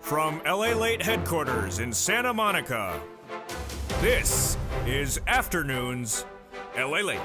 From LALATE headquarters in Santa Monica, this is Afternoons LALATE.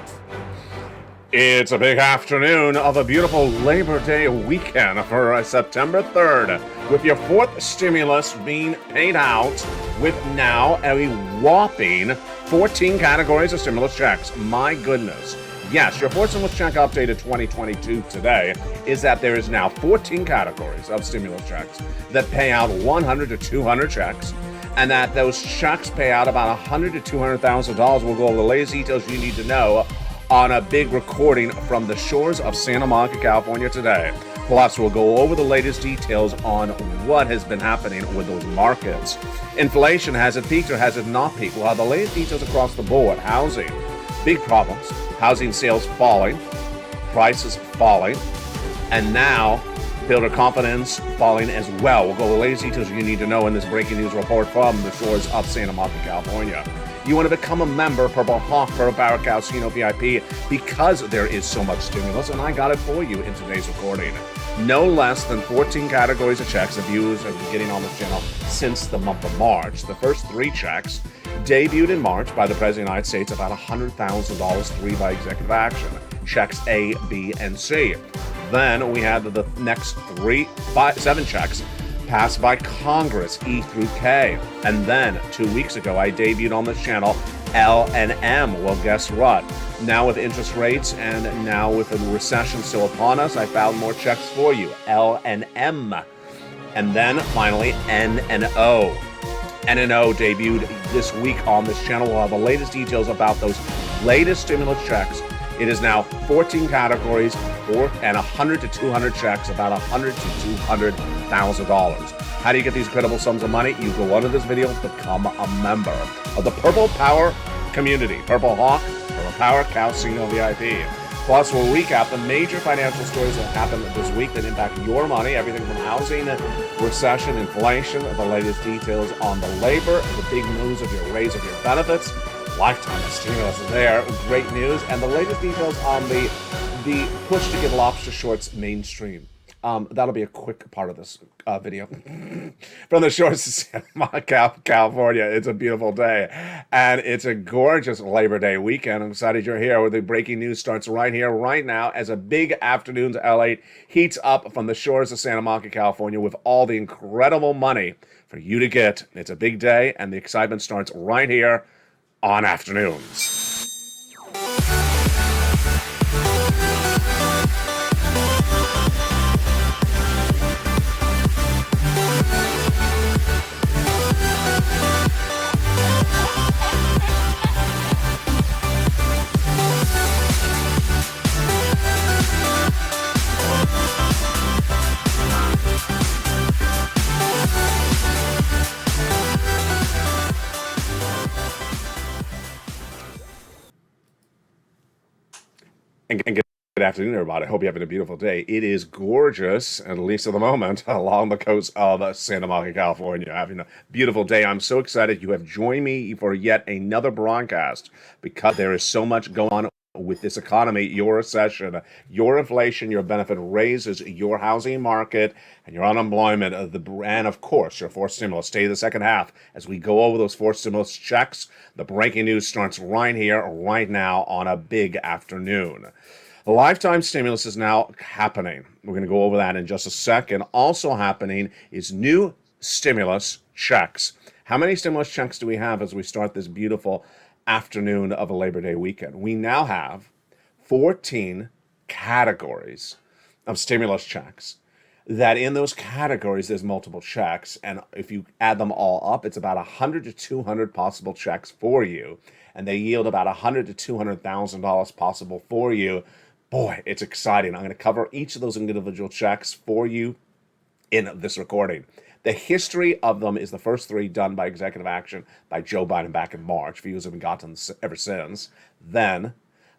It's a big afternoon of a beautiful Labor Day weekend for September 3rd, with your fourth stimulus being paid out with now a whopping 14 categories of stimulus checks. My goodness. Yes, your fourth stimulus check updated 2022 today is that there is now 14 categories of stimulus checks that pay out 100 to 200 checks, and that those checks pay out about $100 to $200,000. We'll go over the latest details you need to know on a big recording from the shores of Santa Monica, California today. Plus, we'll go over the latest details on what has been happening with those markets. Inflation, has it peaked or has it not peaked? We'll have the latest details across the board. Housing, big problems. Housing sales falling, prices falling, and now builder confidence falling as well. We'll go over the latest details you need to know in this breaking news report from the shores of Santa Monica, California. You want to become a member, Purple Hawk, Purple Power Casino VIP, because there is so much stimulus, and I got it for you in today's recording. No less than 14 categories of checks that viewers have been getting on this channel since the month of March. The first three checks debuted in March by the President of the United States, about $100,000, three by executive action. Checks A, B, and C. Then we had the next seven checks passed by Congress, E through K. And then 2 weeks ago, I debuted on this channel L and M. Well, guess what? Now with interest rates and now with a recession still upon us, I found more checks for you, L and M. And then finally, N and O. N and O debuted this week on this channel. We'll have the latest details about those latest stimulus checks. It is now 14 categories and 100 to 200 checks, about $100 to $200,000. How do you get these incredible sums of money? You go under this video, become a member of the Purple Power community. Purple Hawk, Purple Power Casino VIP. Plus, we'll recap the major financial stories that happened this week that impact your money, everything from housing, recession, inflation, the latest details on the labor, the big news of your raise of your benefits, lifetime stimulus there, great news, and the latest details on the push to get lobster shorts mainstream. That'll be a quick part of this video. From the shores of Santa Monica, California, it's a beautiful day, and it's a gorgeous Labor Day weekend. I'm excited you're here, where the breaking news starts right here, right now, as a big afternoon's LA heats up from the shores of Santa Monica, California, with all the incredible money for you to get. It's a big day, and the excitement starts right here on Afternoons. And good afternoon, everybody. I hope you're having a beautiful day. It is gorgeous, at least at the moment, along the coast of Santa Monica, California. Having a beautiful day. I'm so excited you have joined me for yet another broadcast, because there is so much going on with this economy, your recession, your inflation, your benefit raises, your housing market, and your unemployment, and of course, your fourth stimulus. Stay the second half as we go over those fourth stimulus checks. The breaking news starts right here, right now, on a big afternoon. The lifetime stimulus is now happening. We're going to go over that in just a second. Also happening is new stimulus checks. How many stimulus checks do we have as we start this beautiful afternoon of a Labor Day weekend? We now have 14 categories of stimulus checks. That in those categories, there's multiple checks, and if you add them all up, it's about 100 to 200 possible checks for you, and they yield about $100 to $200,000 possible for you. Boy, it's exciting. I'm going to cover each of those individual checks for you in this recording. The history of them is the first three done by executive action by Joe Biden back in March. Views have been gotten ever since. Then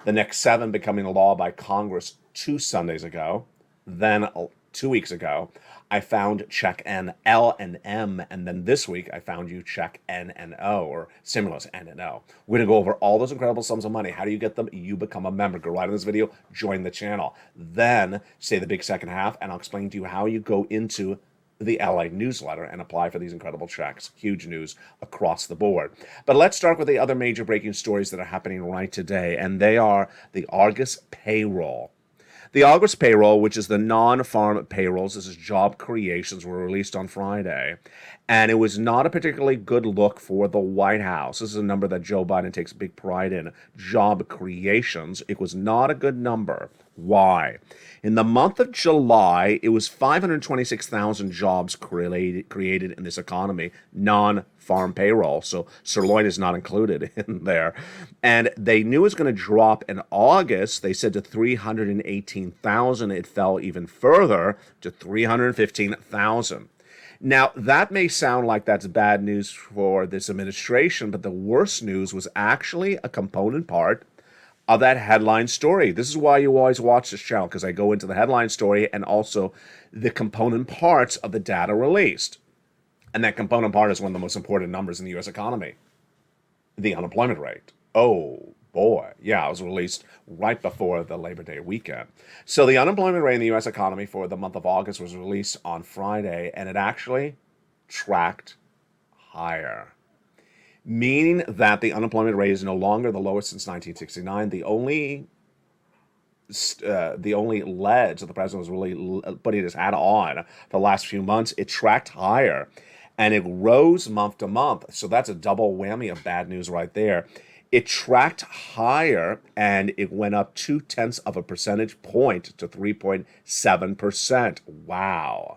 the next seven becoming law by Congress 2 Sundays ago. Then 2 weeks ago, I found check N, L, and M, and then this week I found you check N and O, or stimulus N and O. We're going to go over all those incredible sums of money. How do you get them? You become a member. Go right in this video, join the channel. Then say the big second half, and I'll explain to you how you go into the LA newsletter and apply for these incredible checks. Huge news across the board. But let's start with the other major breaking stories that are happening right today, and they are the August payroll. The August payroll, which is the non-farm payrolls, this is job creations, were released on Friday. And it was not a particularly good look for the White House. This is a number that Joe Biden takes big pride in. Job creations. It was not a good number. Why? In the month of July, it was 526,000 jobs created in this economy, non-farm payroll. So sirloin is not included in there. And they knew it was going to drop in August. They said to 318,000. It fell even further to 315,000. Now, that may sound like that's bad news for this administration, but the worst news was actually a component part of that headline story. This is why you always watch this channel, because I go into the headline story and also the component parts of the data released. And that component part is one of the most important numbers in the U.S. economy, the unemployment rate. Oh, boy. Yeah, it was released right before the Labor Day weekend. So the unemployment rate in the U.S. economy for the month of August was released on Friday, and it actually tracked higher, meaning that the unemployment rate is no longer the lowest since 1969. The only ledge that the president was really putting his hat on for the last few months, it tracked higher, and it rose month to month. So that's a double whammy of bad news right there. It tracked higher, and it went up 0.2 of a percentage point to 3.7%. Wow.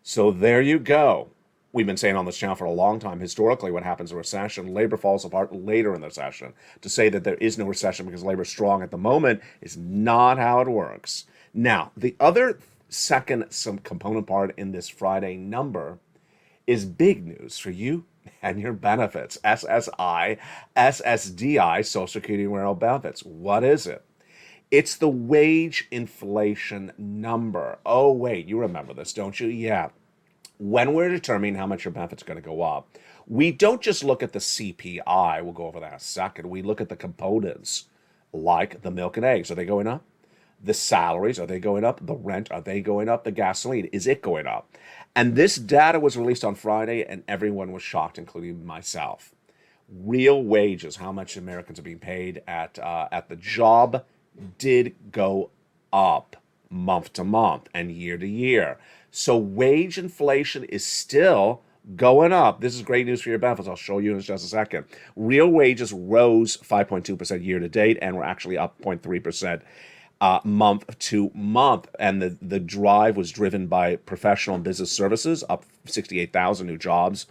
So there you go. We've been saying on this channel for a long time, historically, what happens in a recession, labor falls apart later in the recession. To say that there is no recession because labor is strong at the moment is not how it works. Now, the other some component part in this Friday number is big news for you and your benefits. SSI, SSDI, Social Security and Rural Benefits. What is it? It's the wage inflation number. Oh, wait, you remember this, don't you? Yeah. When we're determining how much your benefit's going to go up, we don't just look at the CPI. We'll go over that in a second. We look at the components, like the milk and eggs. Are they going up? The salaries, are they going up? The rent, are they going up? The gasoline, is it going up? And this data was released on Friday, and everyone was shocked, including myself. Real wages, how much Americans are being paid at the job, did go up month to month and year to year. So wage inflation is still going up. This is great news for your benefits. I'll show you in just a second. Real wages rose 5.2% year to date, and we're actually up 0.3%. Month to month, and the drive was driven by professional and business services, up 68,000 new jobs,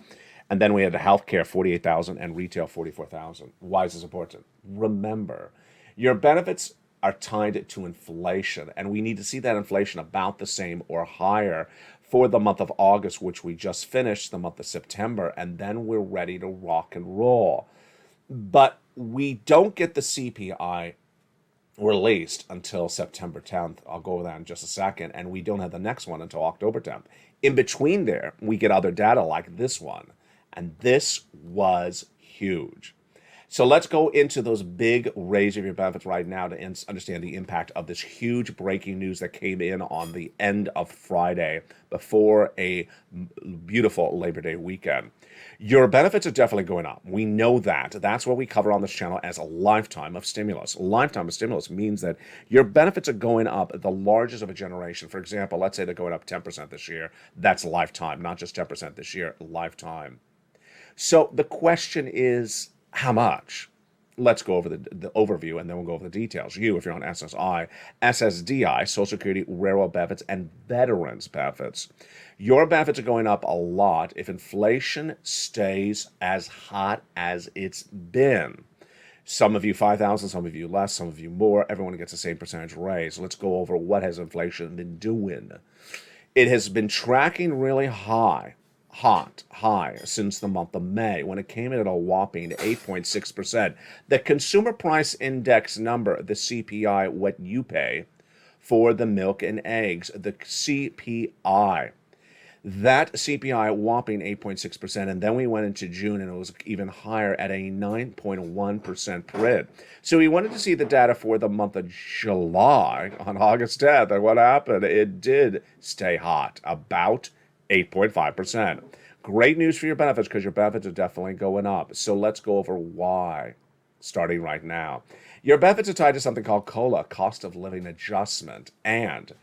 and then we had the healthcare 48,000 and retail 44,000. Why is this important? Remember, your benefits are tied to inflation, and we need to see that inflation about the same or higher for the month of August, which we just finished, the month of September, and then we're ready to rock and roll. But we don't get the CPI released until September 10th. I'll go over that in just a second. And we don't have the next one until October 10th. In between there, we get other data like this one. And this was huge. So let's go into those big raise of your benefits right now to understand the impact of this huge breaking news that came in on the end of Friday before a beautiful Labor Day weekend. Your benefits are definitely going up. We know that. That's what we cover on this channel as a lifetime of stimulus. A lifetime of stimulus means that your benefits are going up the largest of a generation. For example, let's say they're going up 10% this year. That's lifetime, not just 10% this year, lifetime. So the question is, how much? Let's go over the overview, and then we'll go over the details. You, if you're on SSI, SSDI, Social Security, Railroad Benefits, and Veterans Benefits, your benefits are going up a lot if inflation stays as hot as it's been. Some of you 5,000, some of you less, some of you more. Everyone gets the same percentage raise. Let's go over what has inflation been doing. It has been tracking really high since the month of May, when it came in at a whopping 8.6%. The Consumer Price Index number, the CPI, what you pay for the milk and eggs, the CPI, that CPI whopping 8.6%, and then we went into June and it was even higher at a 9.1% print. So we wanted to see the data for the month of July on August 10th, and what happened? It did stay hot, about 8.5%. Great news for your benefits because your benefits are definitely going up. So let's go over why, starting right now. Your benefits are tied to something called COLA, cost of living adjustment, and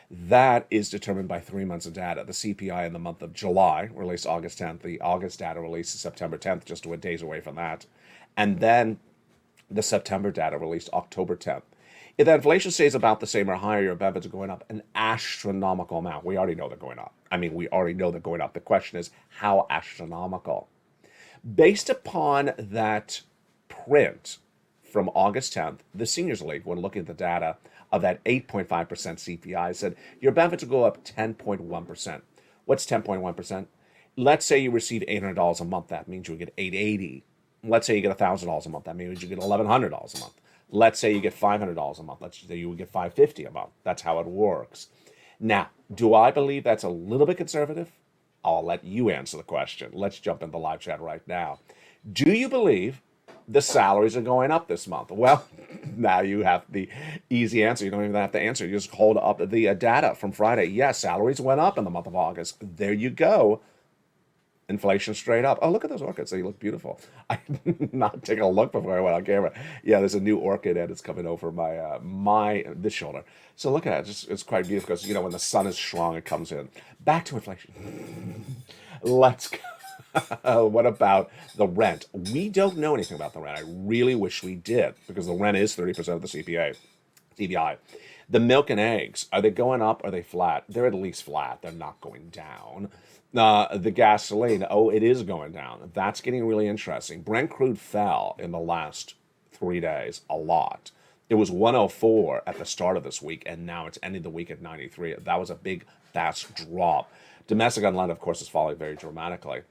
that is determined by 3 months of data. The CPI in the month of July, released August 10th. The August data released September 10th, just 2 days away from that. And then the September data released October 10th. If the inflation stays about the same or higher, your benefits are going up an astronomical amount. We already know they're going up. We already know they're going up. The question is, how astronomical? Based upon that print from August 10th, the Seniors League, when looking at the data of that 8.5% CPI, said your benefits will go up 10.1%. What's 10.1%? Let's say you receive $800 a month. That means you get $880. Let's say you get $1,000 a month. That means you get $1,100 a month. Let's say you get $500 a month. Let's say you would get $550 a month. That's how it works. Now, do I believe that's a little bit conservative? I'll let you answer the question. Let's jump into the live chat right now. Do you believe the salaries are going up this month? Well, now you have the easy answer. You don't even have to answer. You just hold up the data from Friday. Yes, salaries went up in the month of August. There you go. Inflation straight up. Oh, look at those orchids. They look beautiful. I'm not taking a look before I went on camera. Yeah, there's a new orchid and it's coming over my this shoulder. So look at it. It's quite beautiful because, when the sun is strong, it comes in. Back to inflation. Let's go. What about the rent? We don't know anything about the rent. I really wish we did because the rent is 30% of the CPI. The milk and eggs, are they going up? Or are they flat? They're at least flat. They're not going down. The gasoline, it is going down. That's getting really interesting. Brent crude fell in the last 3 days a lot. It was 104 at the start of this week, and now it's ending the week at 93. That was a big, fast drop. Domestic unleaded, of course, is falling very dramatically.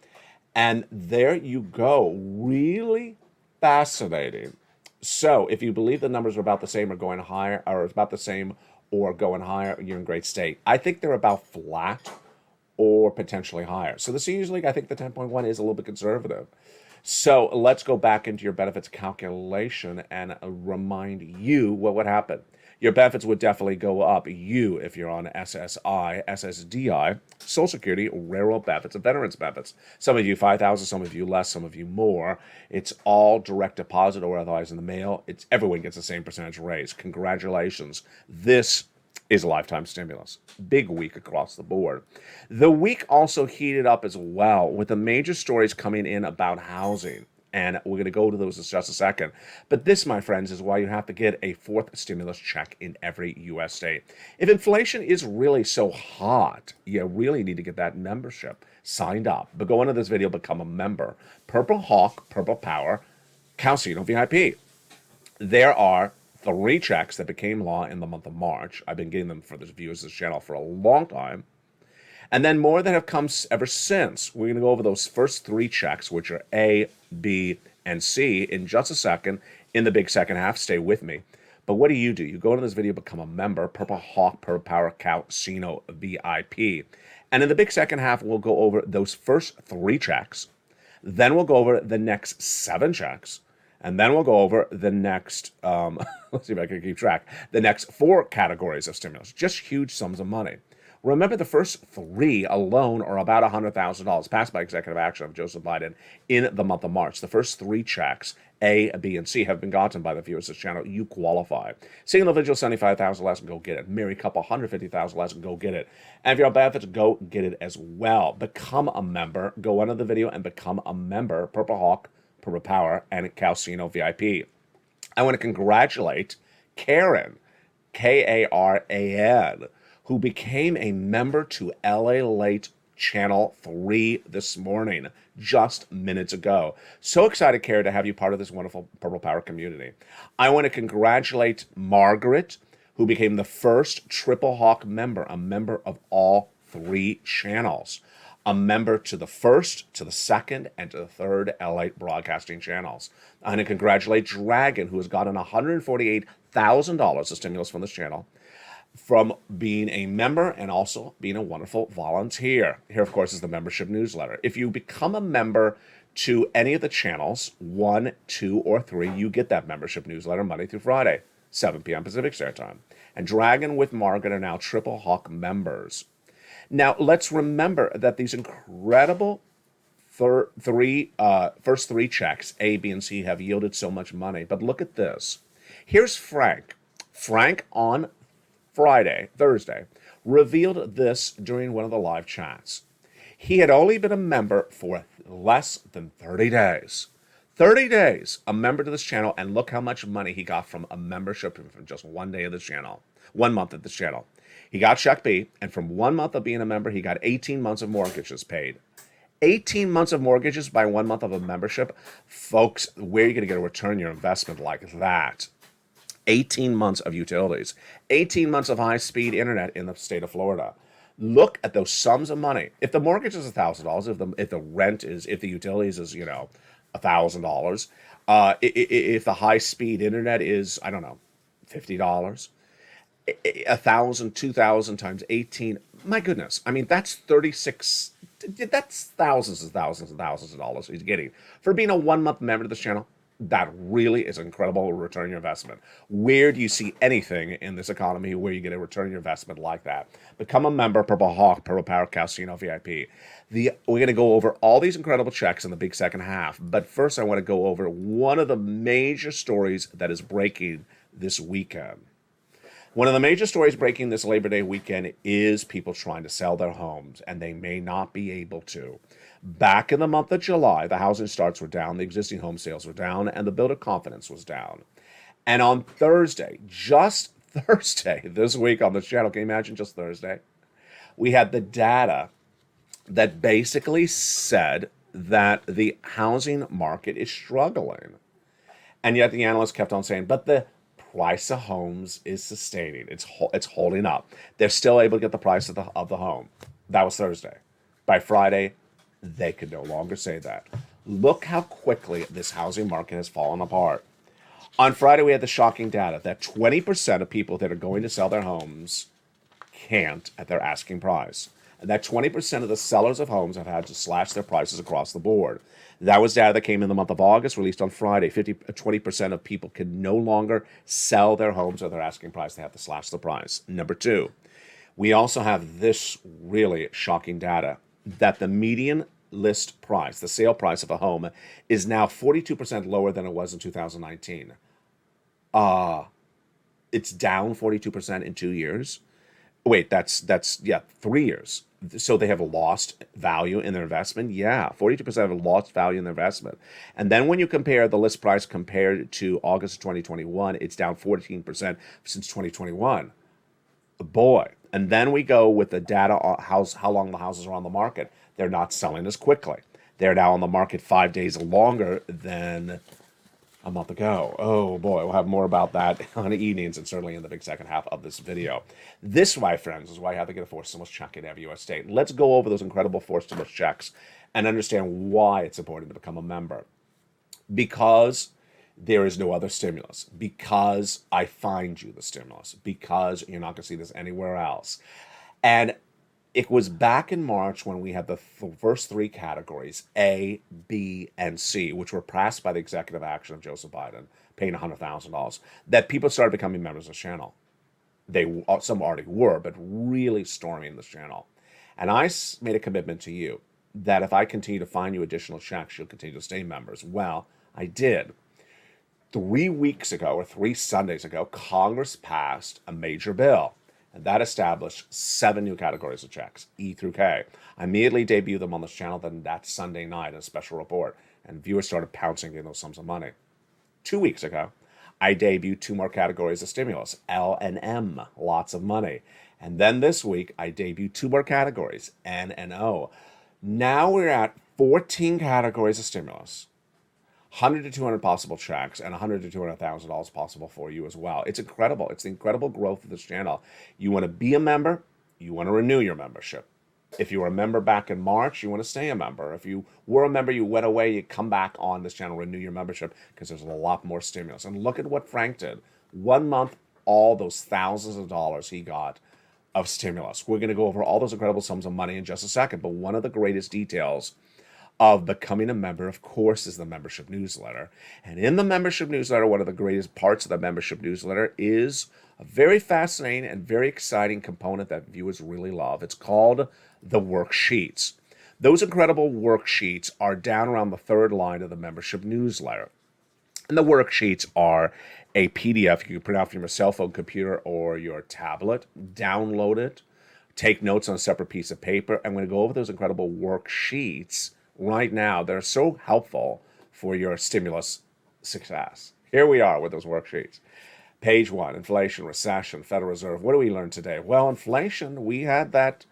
And there you go. Really fascinating. So if you believe the numbers are about the same or going higher, or about the same or going higher, you're in great state. I think they're about flat or potentially higher. So the Seniors League, I think the 10.1 is a little bit conservative. So let's go back into your benefits calculation and remind you what would happen. Your benefits would definitely go up. If you're on SSI, SSDI, Social Security, Railroad benefits, and Veterans benefits. Some of you 5,000, some of you less, some of you more. It's all direct deposit or otherwise in the mail. Everyone gets the same percentage raise. Congratulations. This is a lifetime stimulus. Big week across the board. The week also heated up as well with the major stories coming in about housing. And we're going to go to those in just a second. But this, my friends, is why you have to get a fourth stimulus check in every U.S. state. If inflation is really so hot, you really need to get that membership signed up. But go into this video, become a member. Purple Hawk, Purple Power, Calcino VIP. There are 3 checks that became law in the month of March. I've been getting them for the viewers of this channel for a long time. And then more that have come ever since. We're going to go over those first 3 checks, which are A, B, and C, in just a second in the big second half. Stay with me. But what do? You go into this video, become a member, Purple Hawk, Purple Power, Calcino VIP. And in the big second half, we'll go over those first 3 checks. Then we'll go over the next 7 checks. And then we'll go over the next, let's see if I can keep track, the next 4 categories of stimulus. Just huge sums of money. Remember, the first 3 alone are about $100,000 passed by executive action of Joseph Biden in the month of March. The first 3 checks, A, B, and C, have been gotten by the viewers of this channel. You qualify. Single individual, $75,000 less, go get it. Married couple, $150,000 less, go get it. And if you're on benefits, go get it as well. Become a member. Go under the video and become a member. Purple Hawk, Purple Power, and Calcino VIP. I want to congratulate Karen, Karan, who became a member to LALATE Channel 3 this morning, just minutes ago. So excited, Karen, to have you part of this wonderful Purple Power community. I want to congratulate Margaret, who became the first Triple Hawk member, a member of all 3 channels. A member to the first, to the second, and to the third LA broadcasting channels. I want to congratulate Dragon, who has gotten $148,000 of stimulus from this channel, from being a member and also being a wonderful volunteer. Here, of course, is the membership newsletter. If you become a member to any of the channels, 1, 2, or 3, you get that membership newsletter Monday through Friday, 7 p.m. Pacific Standard Time. And Dragon with Margaret are now Triple Hawk members. Now, let's remember that these incredible first three checks, A, B, and C, have yielded so much money. But look at this. Here's Frank. Frank on Thursday, revealed this during one of the live chats. He had only been a member for less than 30 days. 30 days, a member to this channel, and look how much money he got from a membership from just 1 day of this channel, 1 month of this channel. He got check B, and from 1 month of being a member, he got 18 months of mortgages paid. 18 months of mortgages by 1 month of a membership. Folks, where are you going to get a return on your investment like that? 18 months of utilities, 18 months of high-speed internet in the state of Florida. Look at those sums of money. If the mortgage is $1,000, if the rent is, if the utilities is, $1,000, if the high-speed internet is, I don't know, $50, 1,000, 2,000 times 18. My goodness, I mean that's 36. That's thousands and thousands and thousands of dollars he's getting for being a 1 month member of this channel. That really is an incredible return on your investment. Where do you see anything in this economy where you get a return on your investment like that? Become a member, Purple Hawk, Purple Power Casino VIP. We're going to go over all these incredible checks in the big second half. But first, I want to go over one of the major stories that is breaking this weekend. One of the major stories breaking this Labor Day weekend is people trying to sell their homes, and they may not be able to. Back in the month of July, the housing starts were down, the existing home sales were down, and the builder confidence was down. And on Thursday, just Thursday, this week on this channel, can you imagine just Thursday? We had the data that basically said that the housing market is struggling. And yet the analysts kept on saying, but the price of homes is sustaining. It's holding up. They're still able to get the price of the home. That was Thursday. By Friday, they could no longer say that. Look how quickly this housing market has fallen apart. On Friday, we had the shocking data that 20% of people that are going to sell their homes can't at their asking price. And that 20% of the sellers of homes have had to slash their prices across the board. That was data that came in the month of August, released on Friday. 20% of people can no longer sell their homes at their asking price. They have to slash the price. Number two, we also have this really shocking data that the median list price, the sale price of a home, is now 42% lower than it was in 2019. It's down 42% in 2 years. Wait, that's 3 years. So they have lost value in their investment? Yeah, 42% have lost value in their investment. And then when you compare the list price compared to August of 2021, it's down 14% since 2021. Boy. And then we go with the data on how long the houses are on the market. They're not selling as quickly. They're now on the market 5 days longer than a month ago. Oh boy, we'll have more about that on the evenings and certainly in the big second half of this video. This, my friends, is why you have to get a forced stimulus check in every U.S. state. Let's go over those incredible forced stimulus checks and understand why it's important to become a member. Because there is no other stimulus, because I find you the stimulus, because you're not going to see this anywhere else. And it was back in March when we had the first three categories, A, B, and C, which were passed by the executive action of Joseph Biden, paying $100,000, that people started becoming members of this channel. Some already were, but really storming this channel. And I made a commitment to you that if I continue to find you additional checks, you'll continue to stay members. Well, I did. 3 weeks ago, or 3 Sundays ago, Congress passed a major bill, and that established 7 new categories of checks, E through K. I immediately debuted them on this channel then that Sunday night in a special report, and viewers started pouncing in those sums of money. 2 weeks ago, I debuted 2 more categories of stimulus, L and M, lots of money. And then this week, I debuted 2 more categories, N and O. Now we're at 14 categories of stimulus, 100 to 200 possible checks, and $100 to $200,000 possible for you as well. It's incredible. It's the incredible growth of this channel. You want to be a member, you want to renew your membership. If you were a member back in March, you want to stay a member. If you were a member, you went away, you come back on this channel, renew your membership, because there's a lot more stimulus. And look at what Frank did. 1 month, all those thousands of dollars he got of stimulus. We're going to go over all those incredible sums of money in just a second, but one of the greatest details of becoming a member, of course, is the membership newsletter. And in the membership newsletter, one of the greatest parts of the membership newsletter is a very fascinating and very exciting component that viewers really love. It's called the worksheets. Those incredible worksheets are down around the third line of the membership newsletter. And the worksheets are a PDF you can print out from your cell phone computer or your tablet, download it, take notes on a separate piece of paper. I'm going to go over those incredible worksheets right now that are so helpful for your stimulus success. Here we are with those worksheets. Page 1, inflation, recession, Federal Reserve. What do we learn today? Well, inflation, we had that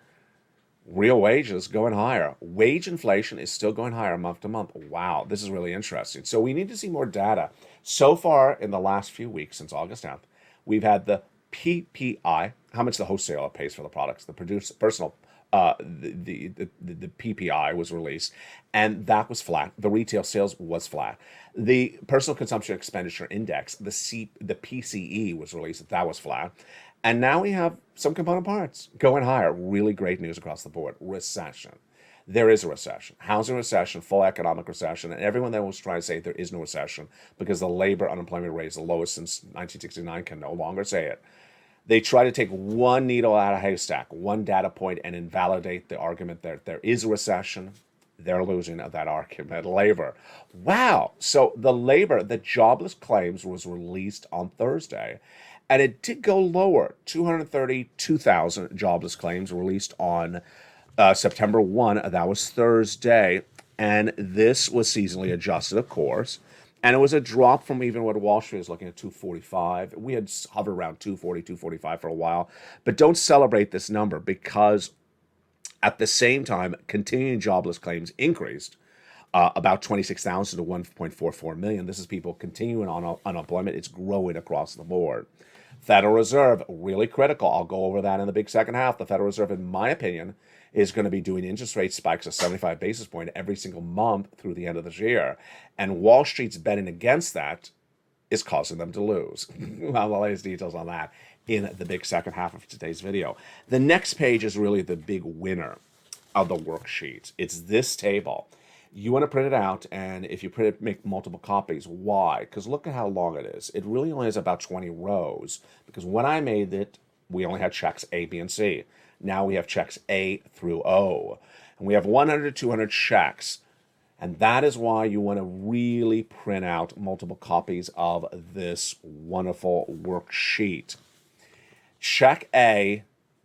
real wages going higher. Wage inflation is still going higher month to month. Wow, this is really interesting. So we need to see more data. So far in the last few weeks, since August 10th, we've had the PPI, how much the wholesaler pays for the products, the the PPI was released, and that was flat. The retail sales was flat. The personal consumption expenditure index, the PCE was released, that was flat. And now we have some component parts going higher. Really great news across the board. Recession. There is a recession. Housing recession, full economic recession, and everyone that was trying to say there is no recession because the labor unemployment rate is the lowest since 1969 can no longer say it. They try to take one needle out of a haystack, one data point, and invalidate the argument that there is a recession. They're losing that argument. Labor. Wow. So the jobless claims was released on Thursday, and it did go lower. 232,000 jobless claims released on September 1. That was Thursday, and this was seasonally adjusted, of course. And it was a drop from even what Wall Street is looking at 245. We had hovered around 240, 245 for a while. But don't celebrate this number because at the same time, continuing jobless claims increased about 26,000 to 1.44 million. This is people continuing on unemployment. It's growing across the board. Federal Reserve, really critical. I'll go over that in the big second half. The Federal Reserve, in my opinion, is going to be doing interest rate spikes of 75 basis points every single month through the end of this year. And Wall Street's betting against that is causing them to lose. Well, the latest details on that in the big second half of today's video. The next page is really the big winner of the worksheet. It's this table. You want to print it out, and if you print it, make multiple copies. Why? Because look at how long it is. It really only has about 20 rows, because when I made it, we only had checks A, B, and C. Now we have checks A through O. And we have 100 to 200 checks. And that is why you want to really print out multiple copies of this wonderful worksheet. Check A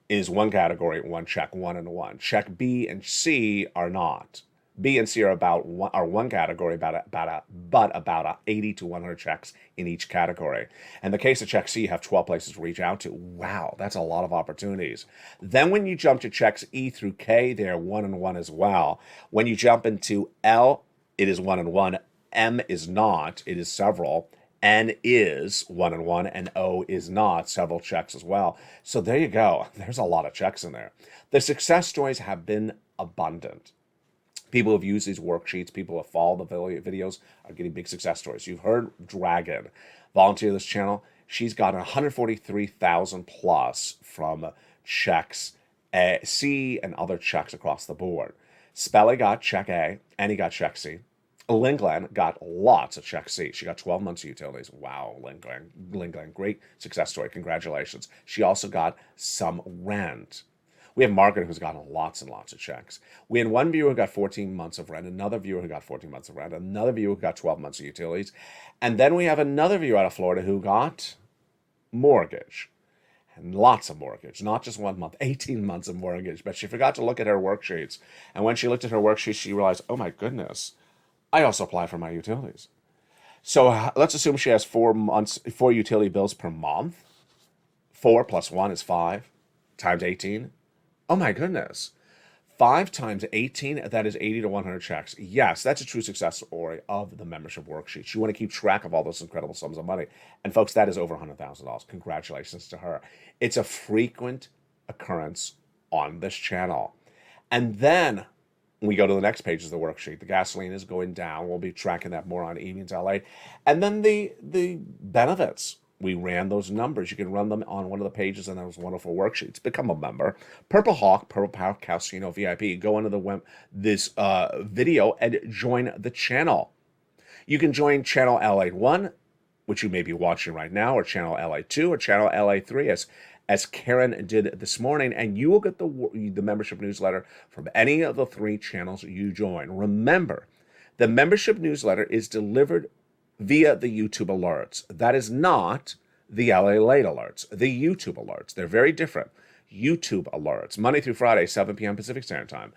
is one category, one check, 1 and 1. Check B and C are not. B and C are one category, about 80 to 100 checks in each category. In the case of check C, you have 12 places to reach out to. Wow, that's a lot of opportunities. Then when you jump to checks E through K, they're 1 and 1 as well. When you jump into L, it is 1 and 1. M is not, it is several. N is 1 and 1, and O is not, several checks as well. So there you go. There's a lot of checks in there. The success stories have been abundant. People have used these worksheets. People have followed the videos are getting big success stories. You've heard Dragon volunteer this channel. She's gotten 143,000 plus from checks C and other checks across the board. Spelly got check A, and he got check C. Lingland got lots of check C. She got 12 months of utilities. Wow, Lingland, great success story. Congratulations. She also got some rent. We have Margaret, who's gotten lots and lots of checks. We had one viewer who got 14 months of rent, another viewer who got 14 months of rent, another viewer who got 12 months of utilities, and then we have another viewer out of Florida who got mortgage. And lots of mortgage, not just 1 month, 18 months of mortgage. But she forgot to look at her worksheets. And when she looked at her worksheets, she realized, oh my goodness, I also apply for my utilities. So let's assume she has 4 utility bills per month. 4 plus 1 is 5 times 18. Oh my goodness. 5 times 18, that is 80 to 100 checks. Yes, that's a true success story of the membership worksheets. You want to keep track of all those incredible sums of money. And folks, that is over $100,000. Congratulations to her. It's a frequent occurrence on this channel. And then we go to the next page of the worksheet. The gasoline is going down. We'll be tracking that more on Evenings LA. And then the benefits. We ran those numbers. You can run them on one of the pages in those wonderful worksheets. Become a member. Purple Hawk, Purple Power Casino VIP. Go into this video and join the channel. You can join channel LA1, which you may be watching right now, or channel LA2, or channel LA3, as Karen did this morning, and you will get the membership newsletter from any of the 3 channels you join. Remember, the membership newsletter is delivered via the YouTube alerts. That is not the LALATE alerts, the YouTube alerts. They're very different. YouTube alerts, Monday through Friday, 7 p.m. Pacific Standard Time.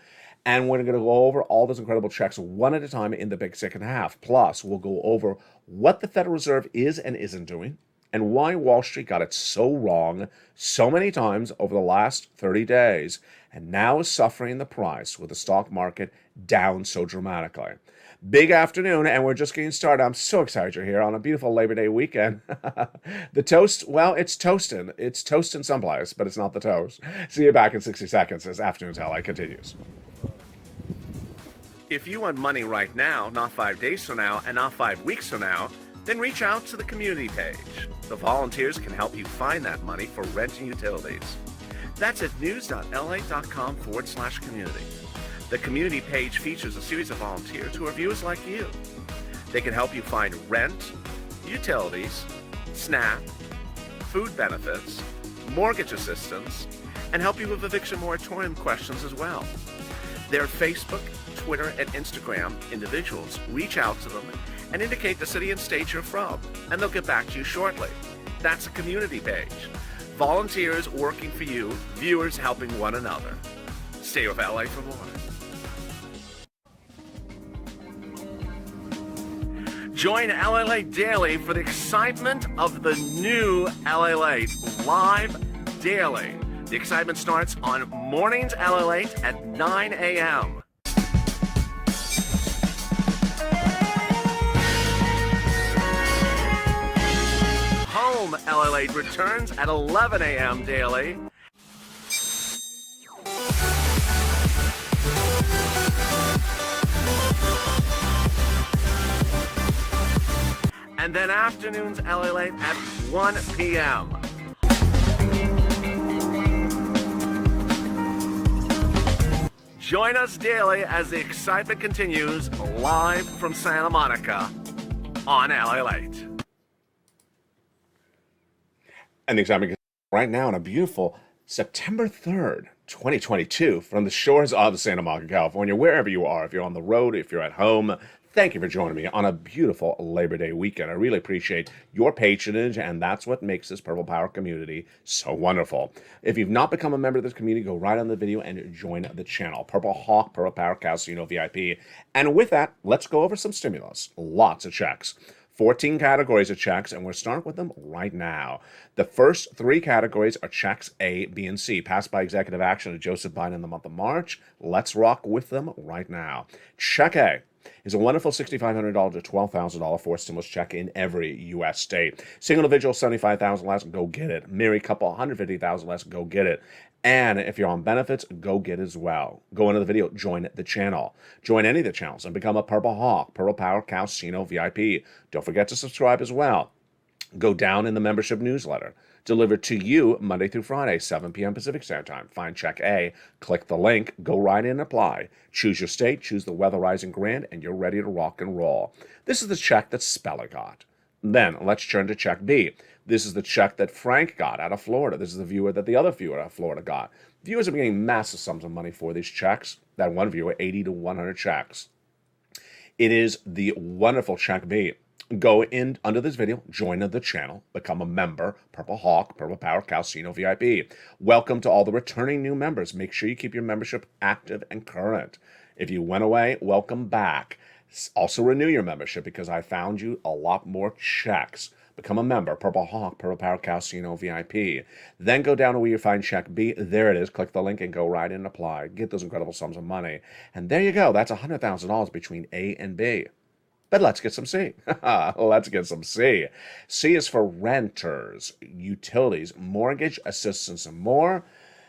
And we're going to go over all those incredible checks one at a time in the big second half. Plus, we'll go over what the Federal Reserve is and isn't doing, and why Wall Street got it so wrong so many times over the last 30 days, and now is suffering the price with the stock market down so dramatically. Big afternoon, and we're just getting started. I'm so excited you're here on a beautiful Labor Day weekend. The toast, well, it's toasting. It's toasting someplace, but it's not the toast. See you back in 60 seconds as Afternoons LA continues. If you want money right now, not 5 days from now, and not 5 weeks from now, then reach out to the community page. The volunteers can help you find that money for rent and utilities. That's at news.la.com/community. The community page features a series of volunteers who are viewers like you. They can help you find rent, utilities, SNAP, food benefits, mortgage assistance, and help you with eviction moratorium questions as well. Their Facebook, Twitter, and Instagram individuals reach out to them and indicate the city and state you're from, and they'll get back to you shortly. That's a community page. Volunteers working for you, viewers helping one another. Stay with LA for more. Join LALATE Daily for the excitement of the new LALATE live daily. The excitement starts on mornings LALATE at 9 a.m. Home LALATE returns at 11 a.m. daily. And then afternoons LALATE at 1 p.m. Join us daily as the excitement continues live from Santa Monica on LALATE. And the excitement is right now on a beautiful September 3rd, 2022, from the shores of Santa Monica, California, wherever you are, if you're on the road, if you're at home. Thank you for joining me on a beautiful Labor Day weekend. I really appreciate your patronage, and that's what makes this Purple Power community so wonderful. If you've not become a member of this community, go right on the video and join the channel. Purple Hawk, Purple Power Casino VIP. And with that, let's go over some stimulus. Lots of checks. 14 categories of checks, and we're starting with them right now. The first 3 categories are checks A, B, and C, passed by executive action of Joseph Biden in the month of March. Let's rock with them right now. Check A is a wonderful $6,500 to $12,000 forced stimulus check in every U.S. state. Single individual, $75,000 less, go get it. Married couple, $150,000 less, go get it. And if you're on benefits, go get it as well. Go into the video, join the channel. Join any of the channels and become a Purple Hawk, Purple Power Casino VIP. Don't forget to subscribe as well. Go down in the membership newsletter. Delivered to you Monday through Friday, 7 p.m. Pacific Standard Time. Find check A, click the link, go right in and apply. Choose your state, choose the weatherizing grant, and you're ready to rock and roll. This is the check that Speller got. Then let's turn to check B. This is the check that Frank got out of Florida. This is the viewer that the other viewer out of Florida got. Viewers are getting massive sums of money for these checks. That one viewer, 80 to 100 checks. It is the wonderful check B. Go in under this video, join the channel, become a member, Purple Hawk, Purple Power Casino VIP. Welcome to all the returning new members. Make sure you keep your membership active and current. If you went away, welcome back. Also renew your membership because I found you a lot more checks. Become a member, Purple Hawk, Purple Power Casino VIP. Then go down to where you find check B. There it is. Click the link and go right in and apply. Get those incredible sums of money. And there you go. That's $100,000 between A and B. But let's get some C. Let's get some C. C is for renters, utilities, mortgage assistance, and more.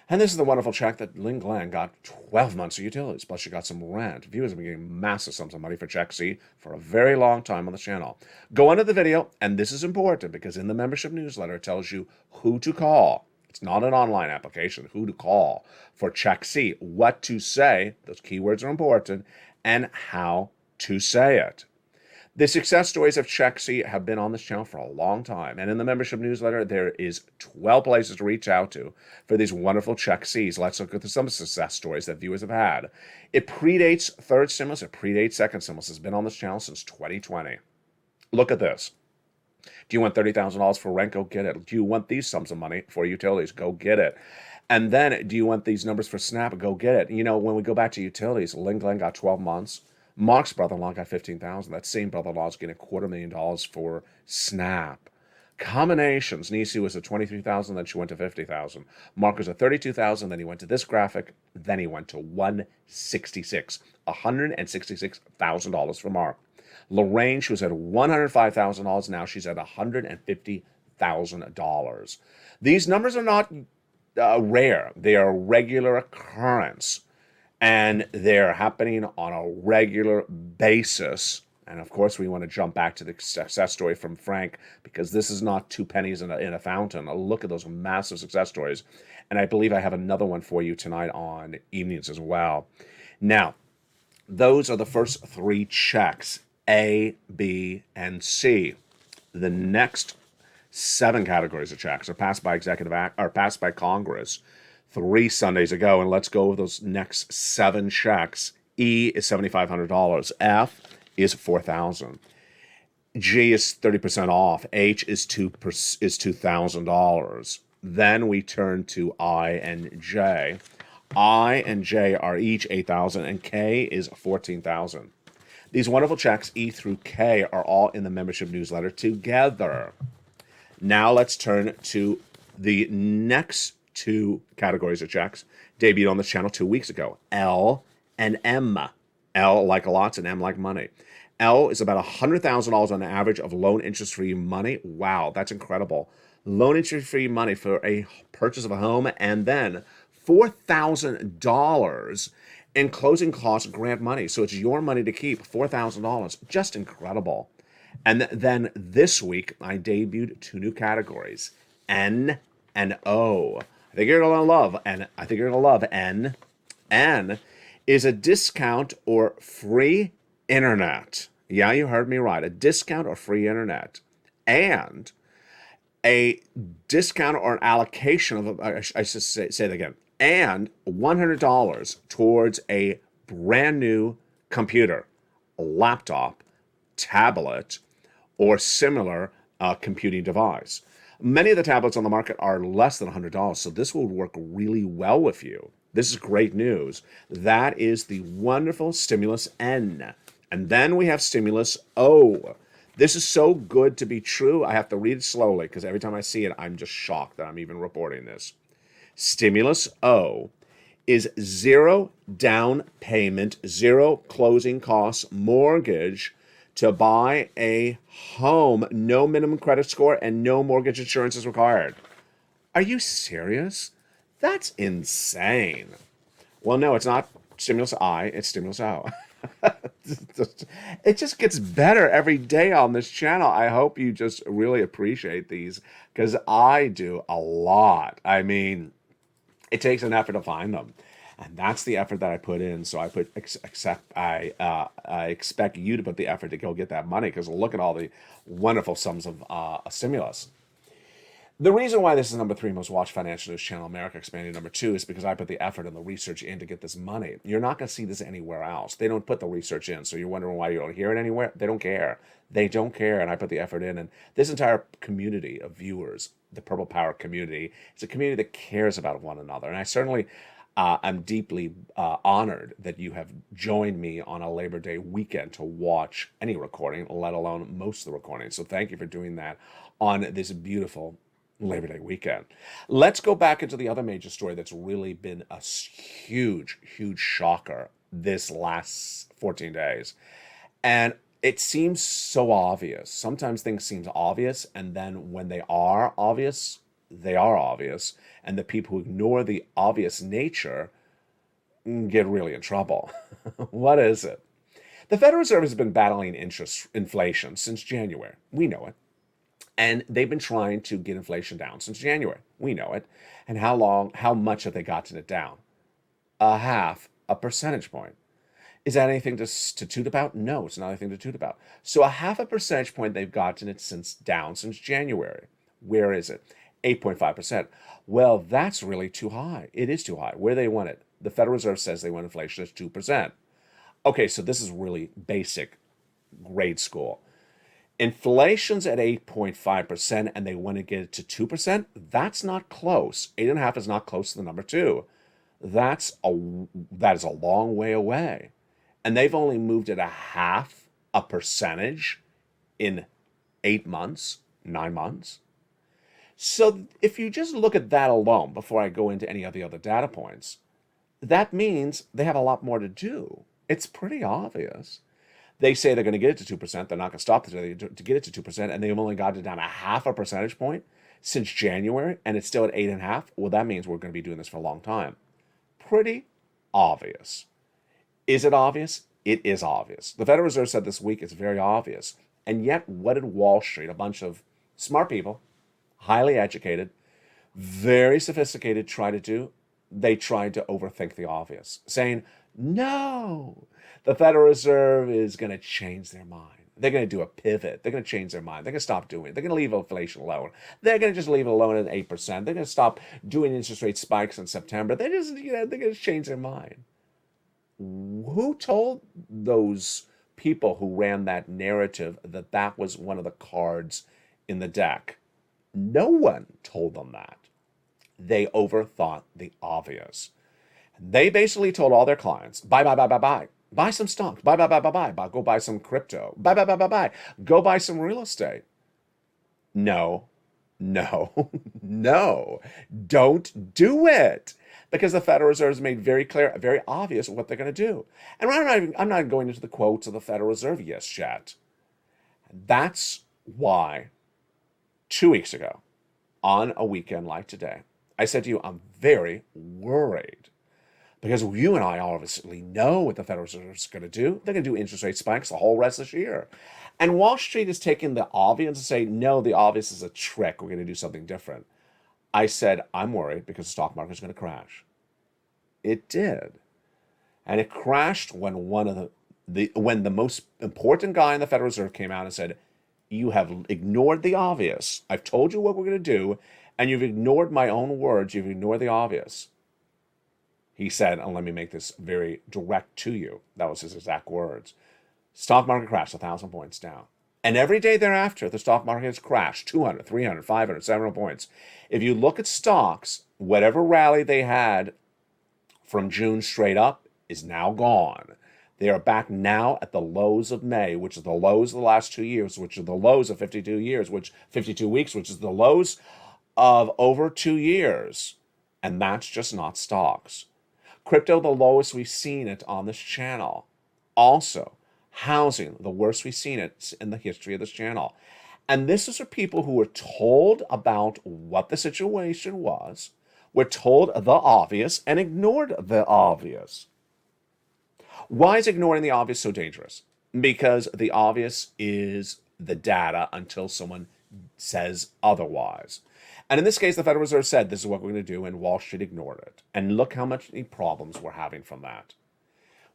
And this is the wonderful check that Lynn Glenn got 12 months of utilities, plus she got some rent. Viewers have been getting massive sums of money for Check C for a very long time on the channel. Go under the video, and this is important because in the membership newsletter, it tells you who to call. It's not an online application, who to call for Check C, what to say, those keywords are important, and how to say it. The success stories of Check C have been on this channel for a long time, and in the membership newsletter, there is 12 places to reach out to for these wonderful Check Cs. Let's look at some success stories that viewers have had. It predates third stimulus, it predates second stimulus. It's been on this channel since 2020. Look at this. Do you want $30,000 for rent? Go get it. Do you want these sums of money for utilities? Go get it. And then, do you want these numbers for SNAP? Go get it. You know, when we go back to utilities, Lynn Glenn got 12 months. Mark's brother-in-law got $15,000. That same brother-in-law is getting $250,000 for SNAP. Combinations. Nisi was at $23,000, then she went to $50,000. Mark was at $32,000, then he went to this graphic, then he went to $166,000 for Mark. Lorraine, she was at $105,000. Now she's at $150,000. These numbers are not rare. They are a regular occurrence. And they're happening on a regular basis. And of course, we want to jump back to the success story from Frank, because this is not two pennies in a fountain. Look at those massive success stories. And I believe I have another one for you tonight on evenings as well. Now, those are the first three checks, A, B, and C. The next 7 categories of checks are passed by passed by Congress 3 Sundays ago, and let's go over those next 7 checks. E is $7,500. F is $4,000. G is 30% off. H is $2,000. Then we turn to I and J. I and J are each $8,000, and K is $14,000. These wonderful checks, E through K, are all in the membership newsletter together. Now let's turn to the next 2 categories of checks debuted on this channel 2 weeks ago. L and M. L like lots and M like money. L is about $100,000 on average of loan interest-free money. Wow, that's incredible. Loan interest-free money for a purchase of a home, and then $4,000 in closing costs grant money. So it's your money to keep, $4,000. Just incredible. And then this week, I debuted 2 new categories, N and O. I think you're gonna love N. N is a discount or free internet. Yeah, you heard me right. A discount or free internet. And a discount or an allocation of, I should say that again, and $100 towards a brand new computer, a laptop, tablet, or similar computing device. Many of the tablets on the market are less than $100, so this will work really well with you. This is great news. That is the wonderful stimulus N. And then we have stimulus O. This is so good to be true, I have to read it slowly, because every time I see it, I'm just shocked that I'm even reporting this. Stimulus O is 0 down payment, 0 closing costs mortgage to buy a home, no minimum credit score, and no mortgage insurance is required. Are you serious? That's insane. Well, no, it's not stimulus I, it's stimulus O. It just gets better every day on this channel. I hope you just really appreciate these, because I do a lot. I mean, it takes an effort to find them. And that's the effort that I put in. So I expect you to put the effort to go get that money, because look at all the wonderful sums of stimulus. The reason why this is number 3 most watched financial news channel in America, expanding number 2, is because I put the effort and the research in to get this money. You're not going to see this anywhere else. They don't put the research in. So you're wondering why you don't hear it anywhere? They don't care. They don't care. And I put the effort in. And this entire community of viewers, the Purple Power community, is a community that cares about one another. And I certainly I'm deeply honored that you have joined me on a Labor Day weekend to watch any recording, let alone most of the recordings. So thank you for doing that on this beautiful Labor Day weekend. Let's go back into the other major story that's really been a huge, huge shocker this last 14 days. And it seems so obvious. Sometimes things seem obvious, and then when they are obvious, they are obvious, and the people who ignore the obvious nature get really in trouble. What is it? The Federal Reserve has been battling inflation since January. We know it. And they've been trying to get inflation down since January. We know it. And how much have they gotten it down? A half a percentage point. Is that anything to toot about? No, it's not anything to toot about. So a half a percentage point they've gotten it down since January. Where is it? 8.5%. Well, that's really too high. It is too high. Where they want it? The Federal Reserve says they want inflation at 2%. Okay, so this is really basic grade school. Inflation's at 8.5% and they want to get it to 2%. That's not close. 8.5 is not close to the number 2. That is a long way away. And they've only moved it a half a percentage in 8 months, 9 months. So if you just look at that alone before I go into any of the other data points, that means they have a lot more to do. It's pretty obvious. They say they're going to get it to 2%. They're not going to stop to get it to 2%, and they've only got it down a half a percentage point since January, and it's still at 8.5. Well, that means we're going to be doing this for a long time. Pretty obvious. Is it obvious? It is obvious. The Federal Reserve said this week it's very obvious. And yet, what did Wall Street, a bunch of smart people, highly educated, very sophisticated, try to do? They tried to overthink the obvious, saying, no, the Federal Reserve is going to change their mind. They're going to do a pivot. They're going to change their mind. They're going to stop doing it. They're going to leave inflation alone. They're going to just leave it alone at 8%. They're going to stop doing interest rate spikes in September. They're going to change their mind. Who told those people who ran that narrative that that was one of the cards in the deck? No one told them that. They overthought the obvious. They basically told all their clients, buy. Buy some stocks. Buy. Go buy some crypto. Buy. Go buy some real estate. No. Don't do it. Because the Federal Reserve has made very clear, very obvious what they're going to do. And I'm not going into the quotes of the Federal Reserve yet. That's why 2 weeks ago, on a weekend like today, I said to you, I'm very worried. Because you and I obviously know what the Federal Reserve is going to do. They're going to do interest rate spikes the whole rest of this year. And Wall Street is taking the obvious and say, no, the obvious is a trick. We're going to do something different. I said, I'm worried because the stock market is going to crash. It did. And it crashed when when the most important guy in the Federal Reserve came out and said, you have ignored the obvious. I've told you what we're going to do, and you've ignored my own words. You've ignored the obvious. He said, and let me make this very direct to you. That was his exact words. Stock market crashed 1,000 points down. And every day thereafter, the stock market has crashed 200, 300, 500, 700 points. If you look at stocks, whatever rally they had from June straight up is now gone. They are back now at the lows of May, which is the lows of the last 2 years, which are the lows of 52 weeks, which is the lows of over 2 years. And that's just not stocks. Crypto, the lowest we've seen it on this channel. Also, housing, the worst we've seen it in the history of this channel. And this is for people who were told about what the situation was, were told the obvious, and ignored the obvious. Why is ignoring the obvious so dangerous? Because the obvious is the data until someone says otherwise. And in this case, the Federal Reserve said this is what we're going to do, and Wall Street ignored it. And look how many problems we're having from that.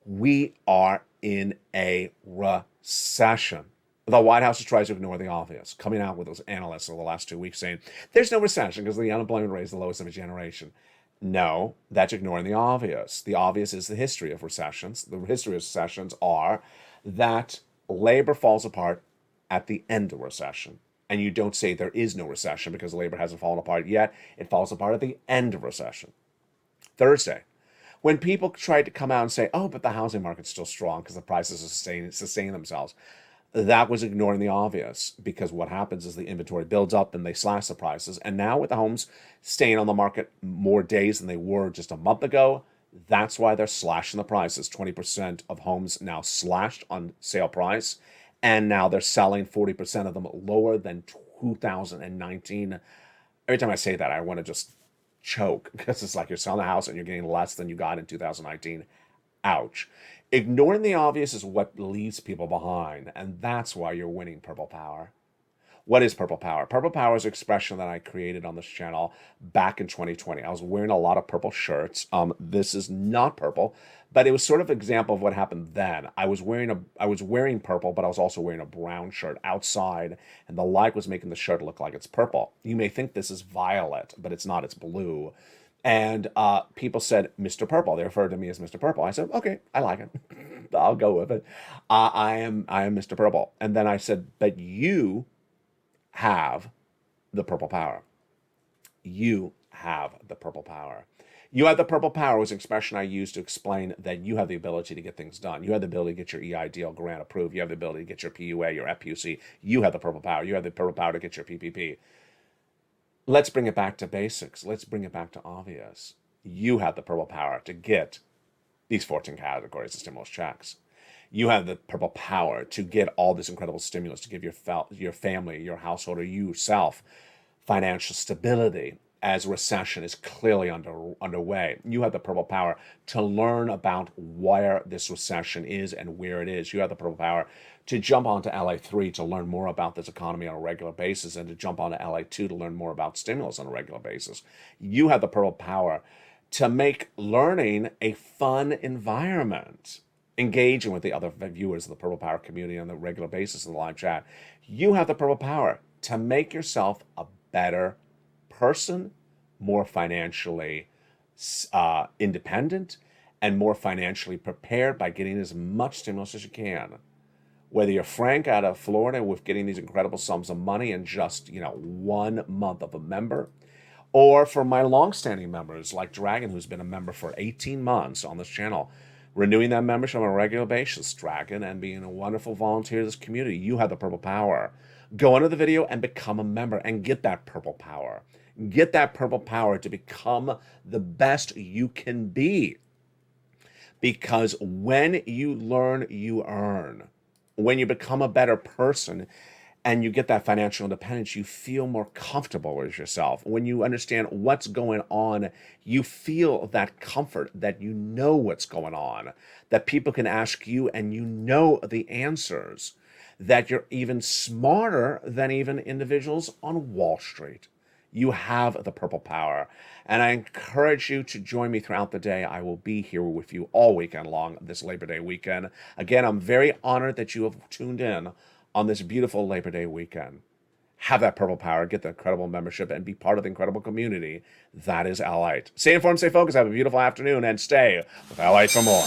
We are in a recession. The White House tries to ignore the obvious, coming out with those analysts over the last 2 weeks saying, there's no recession because the unemployment rate is the lowest of a generation. No, that's ignoring the obvious. The obvious is the history of recessions. The history of recessions are that labor falls apart at the end of recession. And you don't say there is no recession because labor hasn't fallen apart yet. It falls apart at the end of recession. Thursday, when people tried to come out and say, oh, but the housing market's still strong because the prices are sustaining themselves, that was ignoring the obvious, because what happens is the inventory builds up and they slash the prices. And now with the homes staying on the market more days than they were just a month ago, that's why they're slashing the prices. 20% of homes now slashed on sale price. And now they're selling 40% of them lower than 2019 Every time I say that, I want to just choke because it's like you're selling a house and you're getting less than you got in 2019. Ouch. Ignoring the obvious is what leaves people behind, and that's why you're winning Purple Power. What is Purple Power? Purple Power is an expression that I created on this channel back in 2020. I was wearing a lot of purple shirts. This is not purple, but it was sort of an example of what happened then. I was wearing purple, but I was also wearing a brown shirt outside, and the light was making the shirt look like it's purple. You may think this is violet, but it's not. It's blue. And people said, Mr. Purple. They referred to me as Mr. Purple. I said, okay, I like it. I'll go with it. I am Mr. Purple. And then I said, but you have the Purple Power. You have the Purple Power. You have the Purple Power was an expression I used to explain that you have the ability to get things done. You have the ability to get your EIDL grant approved. You have the ability to get your PUA, your FPUC. You have the Purple Power. You have the Purple Power to get your PPP. Let's bring it back to basics. Let's bring it back to obvious. You have the Purple Power to get these 14 categories of stimulus checks. You have the Purple Power to get all this incredible stimulus to give your family, your household, or yourself financial stability as recession is clearly underway. You have the Purple Power to learn about where this recession is and where it is. You have the Purple Power to jump onto LA3 to learn more about this economy on a regular basis, and to jump onto LA2 to learn more about stimulus on a regular basis. You have the Purple Power to make learning a fun environment, engaging with the other viewers of the Purple Power community on a regular basis in the live chat. You have the Purple Power to make yourself a better person, more financially independent, and more financially prepared by getting as much stimulus as you can. Whether you're Frank out of Florida with getting these incredible sums of money in just 1 month of a member, or for my long-standing members like Dragon, who's been a member for 18 months on this channel, renewing that membership on a regular basis, Dragon, and being a wonderful volunteer to this community. You have the Purple Power. Go under the video and become a member and get that Purple Power. Get that Purple Power to become the best you can be. Because when you learn, you earn. When you become a better person and you get that financial independence, you feel more comfortable with yourself. When you understand what's going on, you feel that comfort that you know what's going on, that people can ask you and you know the answers, that you're even smarter than even individuals on Wall Street. You have the Purple Power. And I encourage you to join me throughout the day. I will be here with you all weekend long, this Labor Day weekend. Again, I'm very honored that you have tuned in on this beautiful Labor Day weekend. Have that Purple Power, get the incredible membership, and be part of the incredible community that is LALATE. Stay informed, stay focused, have a beautiful afternoon, and stay with LALATE for more.